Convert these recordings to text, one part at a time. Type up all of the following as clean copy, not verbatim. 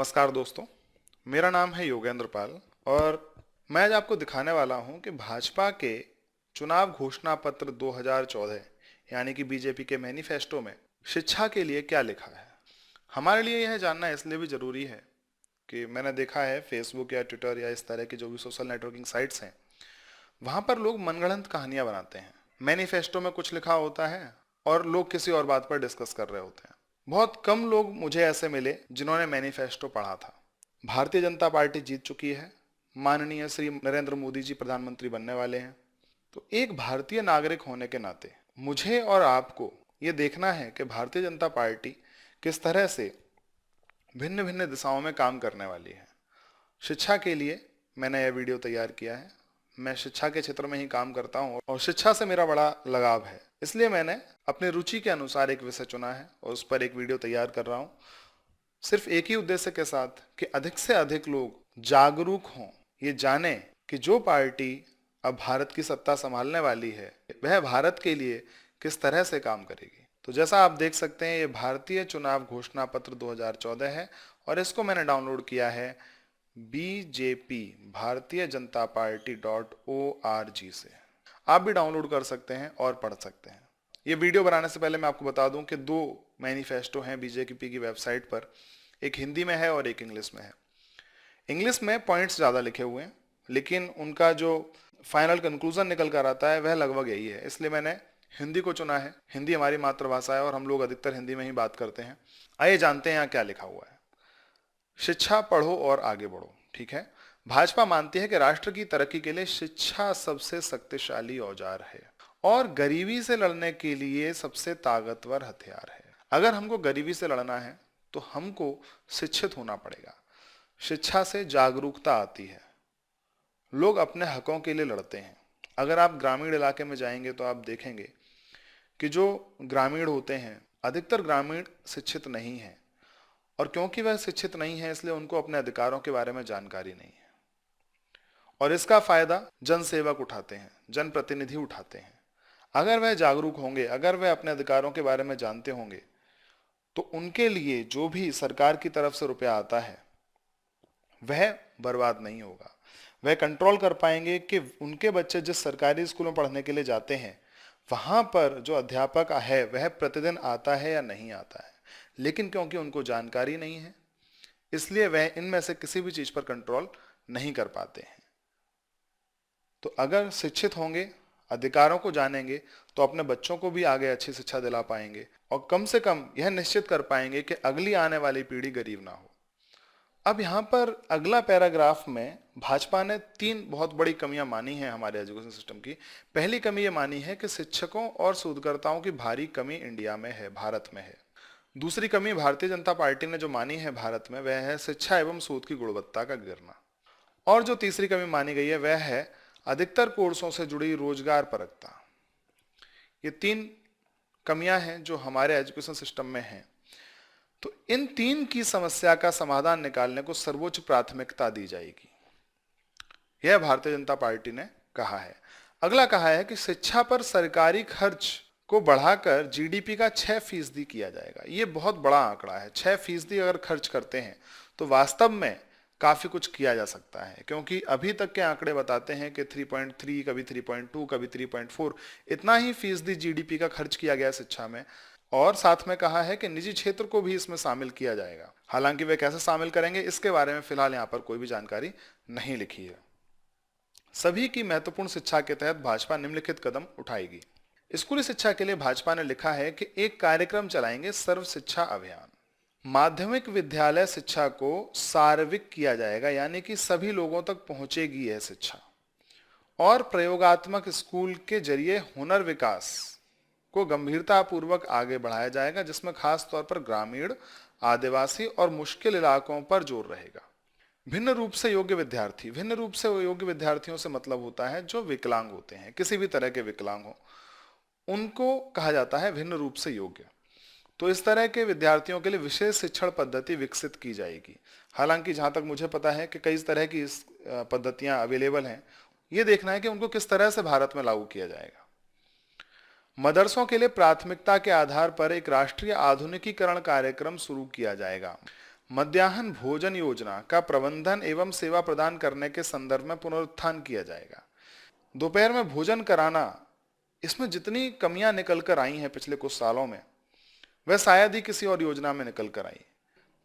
नमस्कार दोस्तों, मेरा नाम है योगेंद्र पाल और मैं आज आपको दिखाने वाला हूं कि भाजपा के चुनाव घोषणा पत्र 2014 यानी कि बीजेपी के मैनिफेस्टो में शिक्षा के लिए क्या लिखा है। हमारे लिए यह जानना इसलिए भी ज़रूरी है कि मैंने देखा है फेसबुक या ट्विटर या इस तरह की जो भी सोशल नेटवर्किंग साइट्स हैं, वहाँ पर लोग मनगढ़ंत कहानियाँ बनाते हैं। मैनिफेस्टो में कुछ लिखा होता है और लोग किसी और बात पर डिस्कस कर रहे होते हैं। बहुत कम लोग मुझे ऐसे मिले जिन्होंने मैनिफेस्टो पढ़ा था। भारतीय जनता पार्टी जीत चुकी है, माननीय श्री नरेंद्र मोदी जी प्रधानमंत्री बनने वाले हैं। तो एक भारतीय नागरिक होने के नाते मुझे और आपको ये देखना है कि भारतीय जनता पार्टी किस तरह से भिन्न भिन्न दिशाओं में काम करने वाली है। शिक्षा के लिए मैंने यह वीडियो तैयार किया है। मैं शिक्षा के क्षेत्र में ही काम करता हूँ और शिक्षा से मेरा बड़ा लगाव है, इसलिए मैंने अपनी रुचि के अनुसार एक विषय चुना है और उस पर एक वीडियो तैयार कर रहा हूँ, सिर्फ एक ही उद्देश्य के साथ कि अधिक से अधिक लोग जागरूक हों, ये जाने कि जो पार्टी अब भारत की सत्ता संभालने वाली है वह भारत के लिए किस तरह से काम करेगी। तो जैसा आप देख सकते हैं, ये भारतीय चुनाव घोषणा पत्र 2014 है और इसको मैंने डाउनलोड किया है BJP Bharatiya Janata party .org से। आप भी डाउनलोड कर सकते हैं और पढ़ सकते हैं। ये वीडियो बनाने से पहले मैं आपको बता दूं कि दो मैनिफेस्टो हैं बीजेपी की वेबसाइट पर, एक हिंदी में है और एक इंग्लिश में है। इंग्लिश में पॉइंट्स ज़्यादा लिखे हुए हैं, लेकिन उनका जो फाइनल कंक्लूजन निकल कर आता है वह लगभग यही है, इसलिए मैंने हिंदी को चुना है। हिंदी हमारी मातृभाषा है और हम लोग अधिकतर हिंदी में ही बात करते हैं। आइए जानते हैं यहाँ क्या लिखा हुआ है। शिक्षा पढ़ो और आगे बढ़ो। ठीक है, भाजपा मानती है कि राष्ट्र की तरक्की के लिए शिक्षा सबसे शक्तिशाली औजार है और गरीबी से लड़ने के लिए सबसे ताकतवर हथियार है। अगर हमको गरीबी से लड़ना है तो हमको शिक्षित होना पड़ेगा। शिक्षा से जागरूकता आती है, लोग अपने हकों के लिए लड़ते हैं। अगर आप ग्रामीण इलाके में जाएंगे तो आप देखेंगे कि जो ग्रामीण होते हैं, अधिकतर ग्रामीण शिक्षित नहीं हैं और क्योंकि वह शिक्षित नहीं है इसलिए उनको अपने अधिकारों के बारे में जानकारी नहीं है और इसका फायदा जन सेवक उठाते हैं, जनप्रतिनिधि उठाते हैं। अगर वह जागरूक होंगे, अगर वह अपने अधिकारों के बारे में जानते होंगे तो उनके लिए जो भी सरकार की तरफ से रुपया आता है वह बर्बाद नहीं होगा। वह कंट्रोल कर पाएंगे कि उनके बच्चे जिस सरकारी स्कूल में पढ़ने के लिए जाते हैं वहां पर जो अध्यापक है वह प्रतिदिन आता है या नहीं आता है। लेकिन क्योंकि उनको जानकारी नहीं है इसलिए वह इनमें से किसी भी चीज पर कंट्रोल नहीं कर पाते हैं। तो अगर शिक्षित होंगे, अधिकारों को जानेंगे तो अपने बच्चों को भी आगे अच्छी शिक्षा दिला पाएंगे और कम से कम यह निश्चित कर पाएंगे कि अगली आने वाली पीढ़ी गरीब ना हो। अब यहाँ पर अगला पैराग्राफ में भाजपा ने तीन बहुत बड़ी कमियां मानी हैं हमारे एजुकेशन सिस्टम की। पहली कमी ये मानी है कि शिक्षकों और शोधकर्ताओं की भारी कमी इंडिया में है, भारत में है। दूसरी कमी भारतीय जनता पार्टी ने जो मानी है भारत में वह है शिक्षा एवं शोध की गुणवत्ता का गिरना। और जो तीसरी कमी मानी गई है वह है अधिकतर कोर्सों से जुड़ी रोजगार परकता। ये तीन कमियां हैं जो हमारे एजुकेशन सिस्टम में हैं। तो इन तीन की समस्या का समाधान निकालने को सर्वोच्च प्राथमिकता दी जाएगी, यह भारतीय जनता पार्टी ने कहा है। अगला कहा है कि शिक्षा पर सरकारी खर्च को बढ़ाकर जीडीपी का 6% किया जाएगा। ये बहुत बड़ा आंकड़ा है। 6% अगर खर्च करते हैं तो वास्तव में काफी कुछ किया जा सकता है, क्योंकि अभी तक के आंकड़े बताते हैं कि 3.3, कभी 3.2, कभी 3.4 इतना ही फीसदी जीडीपी का खर्च किया गया शिक्षा में। और साथ में कहा है कि निजी क्षेत्र को भी इसमें शामिल किया जाएगा। हालांकि वे कैसे शामिल करेंगे इसके बारे में फिलहाल यहाँ पर कोई भी जानकारी नहीं लिखी है। सभी की महत्वपूर्ण शिक्षा के तहत भाजपा निम्नलिखित कदम उठाएगी। स्कूली शिक्षा के लिए भाजपा ने लिखा है कि एक कार्यक्रम चलाएंगे, सर्व शिक्षा अभियान। माध्यमिक विद्यालय शिक्षा को सार्वत्रिक किया जाएगा, यानी कि सभी लोगों तक पहुंचेगी यह शिक्षा। और प्रयोगात्मक स्कूल के जरिए हुनर विकास को गंभीरता पूर्वक आगे बढ़ाया जाएगा, जिसमें खास तौर पर ग्रामीण, आदिवासी और मुश्किल इलाकों पर जोर रहेगा। भिन्न रूप से योग्य विद्यार्थी, भिन्न रूप से योग्य विद्यार्थियों से मतलब होता है जो विकलांग होते हैं, किसी भी तरह के विकलांग हो, उनको कहा जाता है भिन्न रूप से योग्य। तो इस तरह के विद्यार्थियों के लिए विशेष शिक्षण पद्धति विकसित की जाएगी। हालांकि जहां तक मुझे पता है कि कई तरह की पद्धतियां अवेलेबल हैं, ये देखना है कि उनको किस तरह से भारत में लागू किया जाएगा। मदरसों के लिए प्राथमिकता के आधार पर एक राष्ट्रीय आधुनिकीकरण कार्यक्रम शुरू किया जाएगा। मध्याह्न भोजन योजना का प्रबंधन एवं सेवा प्रदान करने के संदर्भ में पुनरुत्थान किया जाएगा। दोपहर में भोजन कराना, इसमें जितनी कमियां निकल कर आई हैं पिछले कुछ सालों में, वह शायद ही किसी और योजना में निकल कर आई।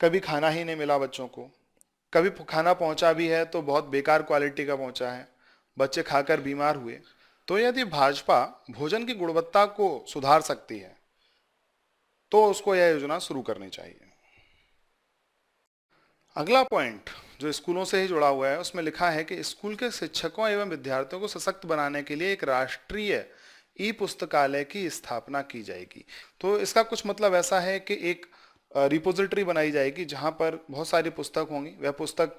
कभी खाना ही नहीं मिला बच्चों को, कभी खाना पहुंचा भी है तो बहुत बेकार क्वालिटी का पहुंचा है, बच्चे खाकर बीमार हुए। तो यदि भाजपा भोजन की गुणवत्ता को सुधार सकती है तो उसको यह योजना शुरू करनी चाहिए। अगला पॉइंट जो स्कूलों से ही जुड़ा हुआ है, उसमें लिखा है कि स्कूल के शिक्षकों एवं विद्यार्थियों को सशक्त बनाने के लिए एक राष्ट्रीय ई पुस्तकालय की स्थापना की जाएगी। तो इसका कुछ मतलब ऐसा है कि एक रिपोजिटरी बनाई जाएगी जहां पर बहुत सारी पुस्तक होंगी। वह पुस्तक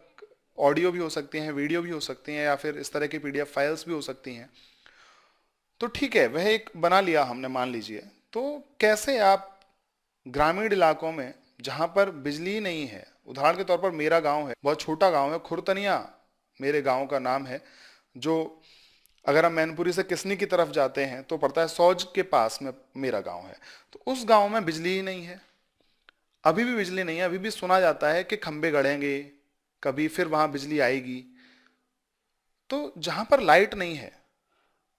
ऑडियो भी हो सकती हैं, वीडियो भी हो सकती हैं, या फिर इस तरह की पीडीएफ फाइल्स भी हो सकती हैं। तो ठीक है, वह एक बना लिया हमने, मान लीजिए। तो कैसे आप ग्रामीण इलाकों में जहां पर बिजली नहीं है, उदाहरण के तौर पर मेरा गांव है, बहुत छोटा गांव है, खुरतनिया मेरे गांव का नाम है, जो अगर हम मैनपुरी से किसनी की तरफ जाते हैं तो पड़ता है सौज के पास में मेरा गांव है। तो उस गांव में बिजली ही नहीं है, अभी भी बिजली नहीं है। अभी भी सुना जाता है कि खंबे गड़ेंगे, कभी फिर वहां बिजली आएगी। तो जहां पर लाइट नहीं है,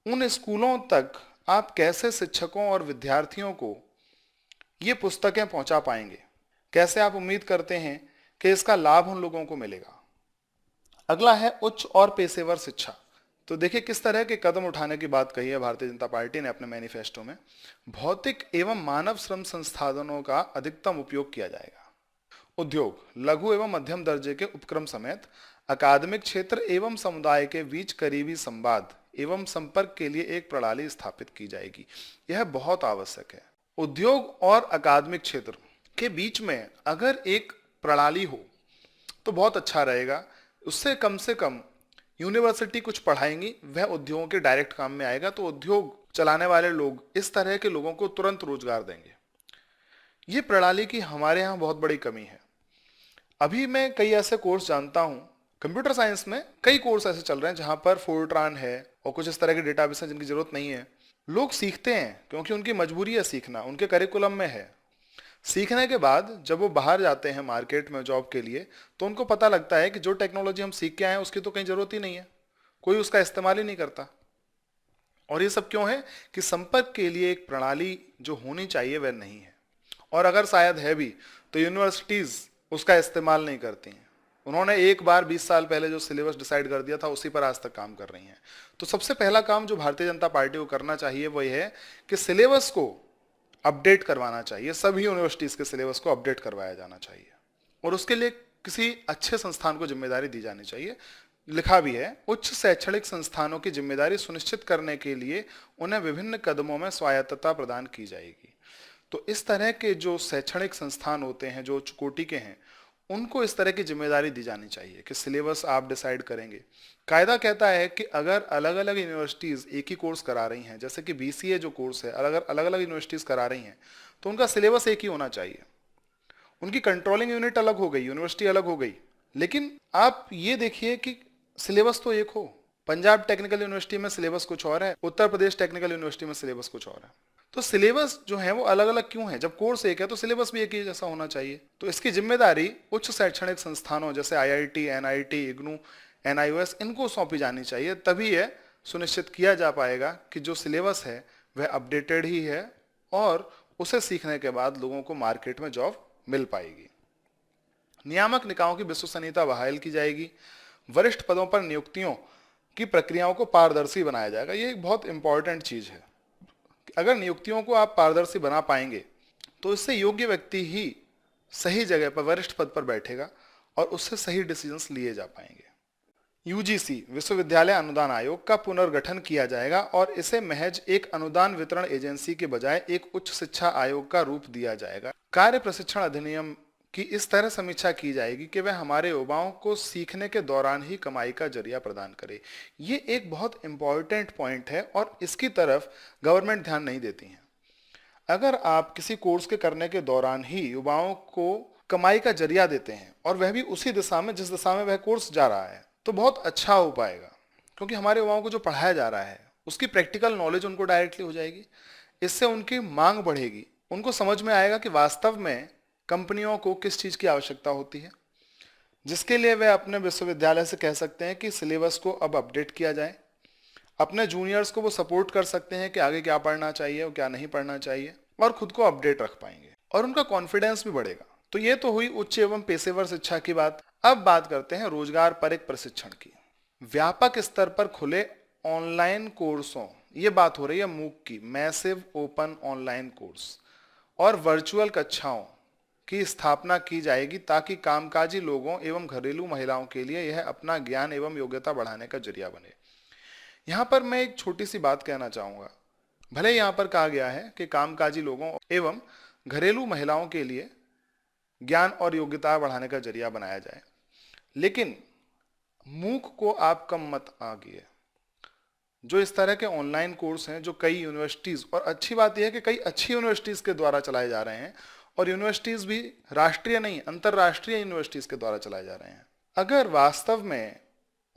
उन स्कूलों तक आप कैसे शिक्षकों और विद्यार्थियों को ये पुस्तकें पहुंचा पाएंगे? कैसे आप उम्मीद करते हैं कि इसका लाभ उन लोगों को मिलेगा? अगला है उच्च और पेशेवर शिक्षा। तो देखिए किस तरह के कदम उठाने की बात कही है भारतीय जनता पार्टी ने अपने मैनिफेस्टो में। भौतिक एवं मानव श्रम संसाधनों का अधिकतम उपयोग किया जाएगा। उद्योग, लघु एवं मध्यम दर्जे के उपक्रम समेत अकादमिक क्षेत्र एवं समुदाय के बीच करीबी संवाद एवं संपर्क के लिए एक प्रणाली स्थापित की जाएगी। यह बहुत आवश्यक है। उद्योग और अकादमिक क्षेत्र के बीच में अगर एक प्रणाली हो तो बहुत अच्छा रहेगा। उससे कम यूनिवर्सिटी कुछ पढ़ाएंगी, वह उद्योगों के डायरेक्ट काम में आएगा, तो उद्योग चलाने वाले लोग इस तरह के लोगों को तुरंत रोजगार देंगे। ये प्रणाली की हमारे यहाँ बहुत बड़ी कमी है। अभी मैं कई ऐसे कोर्स जानता हूँ, कंप्यूटर साइंस में कई कोर्स ऐसे चल रहे हैं जहाँ पर फोर्ट्रान है और कुछ इस तरह के डेटाबेस हैं जिनकी जरूरत नहीं है। लोग सीखते हैं क्योंकि उनकी मजबूरी है सीखना, उनके करिकुलम में है। सीखने के बाद जब वो बाहर जाते हैं मार्केट में जॉब के लिए, तो उनको पता लगता है कि जो टेक्नोलॉजी हम सीख के आए हैं उसकी तो कहीं जरूरत ही नहीं है, कोई उसका इस्तेमाल ही नहीं करता। और ये सब क्यों है कि संपर्क के लिए एक प्रणाली जो होनी चाहिए वह नहीं है, और अगर शायद है भी तो यूनिवर्सिटीज उसका इस्तेमाल नहीं करती हैं। उन्होंने एक बार 20 साल पहले जो सिलेबस डिसाइड कर दिया था उसी पर आज तक काम कर रही हैं। तो सबसे पहला काम जो भारतीय जनता पार्टी को करना चाहिए वो ये है कि सिलेबस को अपडेट करवाना चाहिए। सभी यूनिवर्सिटीज के सिलेबस को अपडेट करवाया जाना चाहिए और उसके लिए किसी अच्छे संस्थान को जिम्मेदारी दी जानी चाहिए। लिखा भी है, उच्च शैक्षणिक संस्थानों की जिम्मेदारी सुनिश्चित करने के लिए उन्हें विभिन्न कदमों में स्वायत्तता प्रदान की जाएगी। तो इस तरह के जो शैक्षणिक संस्थान होते हैं जो उच्च कोटि के हैं, उनको इस तरह की जिम्मेदारी दी जानी चाहिए कि सिलेबस आप डिसाइड करेंगे। कायदा कहता है कि अगर अलग अलग यूनिवर्सिटीज़ एक ही कोर्स करा रही हैं, जैसे कि बीसीए जो कोर्स है अलग अलग यूनिवर्सिटीज़ करा रही हैं, तो उनका सिलेबस एक ही होना चाहिए। उनकी कंट्रोलिंग यूनिट अलग हो गई, यूनिवर्सिटी अलग हो गई, लेकिन आप ये देखिए कि सिलेबस तो एक हो। पंजाब टेक्निकल यूनिवर्सिटी में सिलेबस कुछ और है, उत्तर प्रदेश टेक्निकल यूनिवर्सिटी में सिलेबस कुछ और है। तो सिलेबस जो है वो अलग अलग क्यों है? जब कोर्स एक है तो सिलेबस भी एक ही जैसा होना चाहिए। तो इसकी जिम्मेदारी उच्च शैक्षणिक संस्थानों जैसे आईआईटी, एनआईटी, इग्नू, एनआईओएस, इनको सौंपी जानी चाहिए। तभी यह सुनिश्चित किया जा पाएगा कि जो सिलेबस है वह अपडेटेड ही है और उसे सीखने के बाद लोगों को मार्केट में जॉब मिल पाएगी। नियामक निकायों की विश्वसनीयता बहाल की जाएगी। वरिष्ठ पदों पर नियुक्तियों की प्रक्रियाओं को पारदर्शी बनाया जाएगा। ये एक बहुत इंपॉर्टेंट चीज है। अगर नियुक्तियों को आप पारदर्शी बना पाएंगे तो इससे योग्य व्यक्ति ही सही जगह पर वरिष्ठ पद पर बैठेगा और उससे सही डिसीजंस लिए जा पाएंगे। यूजीसी विश्वविद्यालय अनुदान आयोग का पुनर्गठन किया जाएगा और इसे महज एक अनुदान वितरण एजेंसी के बजाय एक उच्च शिक्षा आयोग का रूप दिया जाएगा। कार्य प्रशिक्षण अधिनियम की इस तरह समीक्षा की जाएगी कि वह हमारे युवाओं को सीखने के दौरान ही कमाई का जरिया प्रदान करे। ये एक बहुत इंपॉर्टेंट पॉइंट है और इसकी तरफ गवर्नमेंट ध्यान नहीं देती है। अगर आप किसी कोर्स के करने के दौरान ही युवाओं को कमाई का जरिया देते हैं और वह भी उसी दिशा में जिस दिशा में वह कोर्स जा रहा है, तो बहुत अच्छा हो पाएगा, क्योंकि हमारे युवाओं को जो पढ़ाया जा रहा है उसकी प्रैक्टिकल नॉलेज उनको डायरेक्टली हो जाएगी। इससे उनकी मांग बढ़ेगी, उनको समझ में आएगा कि वास्तव में कंपनियों को किस चीज़ की आवश्यकता होती है, जिसके लिए वे अपने विश्वविद्यालय से कह सकते हैं कि सिलेबस को अब अपडेट किया जाए। अपने जूनियर्स को वो सपोर्ट कर सकते हैं कि आगे क्या पढ़ना चाहिए और क्या नहीं पढ़ना चाहिए, और खुद को अपडेट रख पाएंगे और उनका कॉन्फिडेंस भी बढ़ेगा। तो ये तो हुई उच्च एवं पेशेवर शिक्षा की बात। अब बात करते हैं रोजगार पर एक प्रशिक्षण की। व्यापक स्तर पर खुले ऑनलाइन कोर्सों, ये बात हो रही है मूक की, मैसिव ओपन ऑनलाइन कोर्स, और वर्चुअल कक्षाओं की स्थापना की जाएगी ताकि कामकाजी लोगों एवं घरेलू महिलाओं के लिए यह अपना ज्ञान एवं योग्यता बढ़ाने का जरिया बने। यहाँ पर मैं एक छोटी सी बात कहना चाहूँगा। भले यहाँ पर कहा गया है कि कामकाजी लोगों एवं घरेलू महिलाओं के लिए ज्ञान और योग्यता बढ़ाने का जरिया बनाया जाए, लेकिन मूक को आप कम मत आगिए। जो इस तरह के ऑनलाइन कोर्स हैं जो कई यूनिवर्सिटीज़, और अच्छी बात यह है कि कई अच्छी यूनिवर्सिटीज़ के द्वारा चलाए जा रहे हैं, और यूनिवर्सिटीज़ भी राष्ट्रीय नहीं अंतर्राष्ट्रीय यूनिवर्सिटीज़ के द्वारा चलाए जा रहे हैं। अगर वास्तव में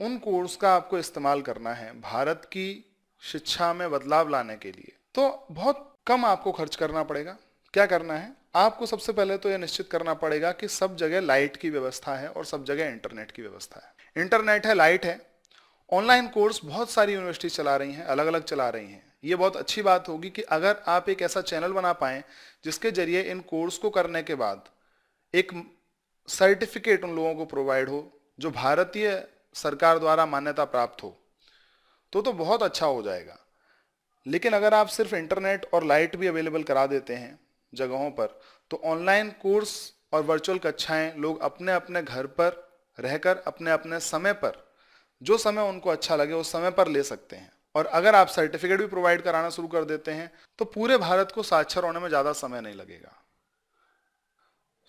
उन कोर्स का आपको इस्तेमाल करना है भारत की शिक्षा में बदलाव लाने के लिए, तो बहुत कम आपको खर्च करना पड़ेगा। क्या करना है, आपको सबसे पहले तो यह निश्चित करना पड़ेगा कि सब जगह लाइट की व्यवस्था है और सब जगह इंटरनेट की व्यवस्था है। इंटरनेट है, लाइट है। ऑनलाइन कोर्स बहुत सारी यूनिवर्सिटी चला रही हैं, अलग अलग चला रही हैं। ये बहुत अच्छी बात होगी कि अगर आप एक ऐसा चैनल बना पाएं जिसके जरिए इन कोर्स को करने के बाद एक सर्टिफिकेट उन लोगों को प्रोवाइड हो जो भारतीय सरकार द्वारा मान्यता प्राप्त हो, तो बहुत अच्छा हो जाएगा। लेकिन अगर आप सिर्फ इंटरनेट और लाइट भी अवेलेबल करा देते हैं जगहों पर, तो ऑनलाइन कोर्स और वर्चुअल कक्षाएं लोग अपने अपने घर पर रहकर अपने अपने समय पर, जो समय उनको अच्छा लगे उस समय पर ले सकते हैं। और अगर आप सर्टिफिकेट भी प्रोवाइड कराना शुरू कर देते हैं तो पूरे भारत को साक्षर होने में ज़्यादा समय नहीं लगेगा।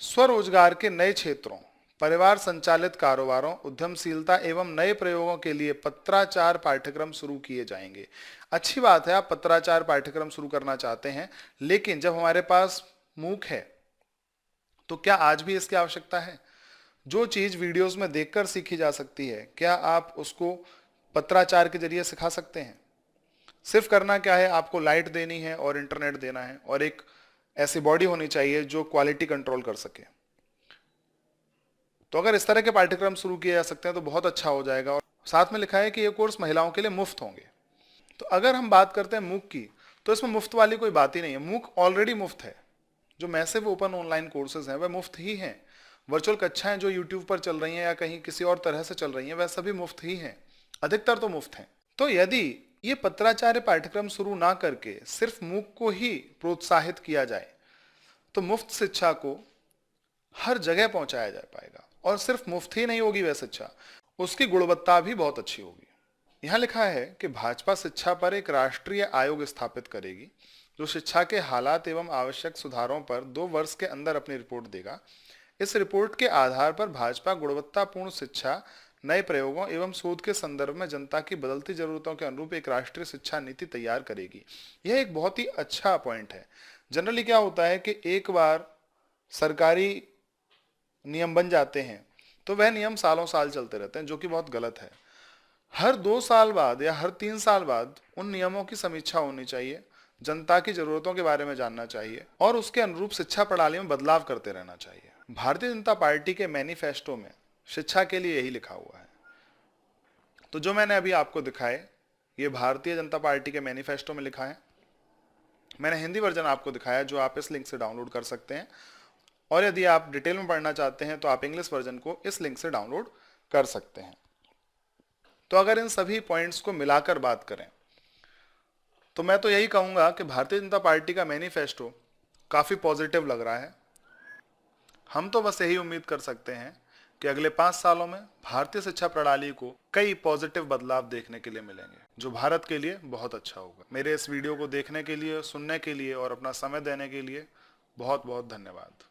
स्वरोजगार के नए क्षेत्रों, परिवार संचालित कारोबारों, उद्यमशीलता एवं नए प्रयोगों के लिए पत्राचार पाठ्यक्रम शुरू किए जाएंगे। अच्छी बात है, आप पत्राचार पाठ्यक्रम शुरू करना चाहते हैं, लेकिन जब हमारे पास मूक है तो क्या आज भी इसकी आवश्यकता है? जो चीज़ वीडियोस में देखकर सीखी जा सकती है, क्या आप उसको पत्राचार के जरिए सिखा सकते हैं? सिर्फ करना क्या है, आपको लाइट देनी है और इंटरनेट देना है, और एक ऐसी बॉडी होनी चाहिए जो क्वालिटी कंट्रोल कर सके। तो अगर इस तरह के पाठ्यक्रम शुरू किए जा सकते हैं तो बहुत अच्छा हो जाएगा। और साथ में लिखा है कि ये कोर्स महिलाओं के लिए मुफ्त होंगे। तो अगर हम बात करते हैं मूक की, तो इसमें मुफ्त वाली कोई बात ही नहीं है। मूक ऑलरेडी मुफ्त है। जो मैसिव ओपन ऑनलाइन कोर्सेज हैं वह मुफ्त ही हैं। वर्चुअल कक्षाएं जो यूट्यूब पर चल रही हैं या कहीं किसी और तरह से चल रही हैं, वह सभी मुफ्त ही हैं, अधिकतर तो मुफ्त हैं। तो यदि ये पत्राचार्य पाठ्यक्रम शुरू ना करके सिर्फ मूक को ही प्रोत्साहित किया जाए तो मुफ्त शिक्षा को हर जगह पहुंचाया जा पाएगा। और सिर्फ मुफ्त ही नहीं होगी वह शिक्षा, उसकी गुणवत्ता भी बहुत अच्छी होगी। यहाँ लिखा है कि भाजपा शिक्षा पर एक राष्ट्रीय आयोग स्थापित करेगी जो शिक्षा के हालात एवं आवश्यक सुधारों पर 2 वर्ष के अंदर अपनी रिपोर्ट देगा। इस रिपोर्ट के आधार पर भाजपा गुणवत्तापूर्ण शिक्षा, नए प्रयोगों एवं शोध के संदर्भ में जनता की बदलती जरूरतों के अनुरूप एक राष्ट्रीय शिक्षा नीति तैयार करेगी। यह एक बहुत ही अच्छा पॉइंट है। जनरली क्या होता है कि एक बार सरकारी नियम बन जाते हैं तो वह नियम सालों साल चलते रहते हैं, जो कि बहुत गलत है। हर 2 साल बाद या हर 3 साल बाद उन नियमों की समीक्षा होनी चाहिए, जनता की जरूरतों के बारे में जानना चाहिए और उसके अनुरूप शिक्षा प्रणाली में बदलाव करते रहना चाहिए। भारतीय जनता पार्टी के मैनिफेस्टो में शिक्षा के लिए यही लिखा हुआ है। तो जो मैंने अभी आपको दिखाए, ये भारतीय जनता पार्टी के मैनिफेस्टो में लिखा है। मैंने हिंदी वर्जन आपको दिखाया जो आप इस लिंक से डाउनलोड कर सकते हैं, और यदि आप डिटेल में पढ़ना चाहते हैं तो आप इंग्लिश वर्जन को इस लिंक से डाउनलोड कर सकते हैं। तो अगर इन सभी पॉइंट्स को मिलाकर बात करें तो मैं तो यही कहूँगा कि भारतीय जनता पार्टी का मैनिफेस्टो काफ़ी पॉजिटिव लग रहा है। हम तो बस यही उम्मीद कर सकते हैं कि अगले 5 सालों में भारतीय शिक्षा प्रणाली को कई पॉजिटिव बदलाव देखने के लिए मिलेंगे, जो भारत के लिए बहुत अच्छा होगा। मेरे इस वीडियो को देखने के लिए, सुनने के लिए और अपना समय देने के लिए बहुत बहुत धन्यवाद।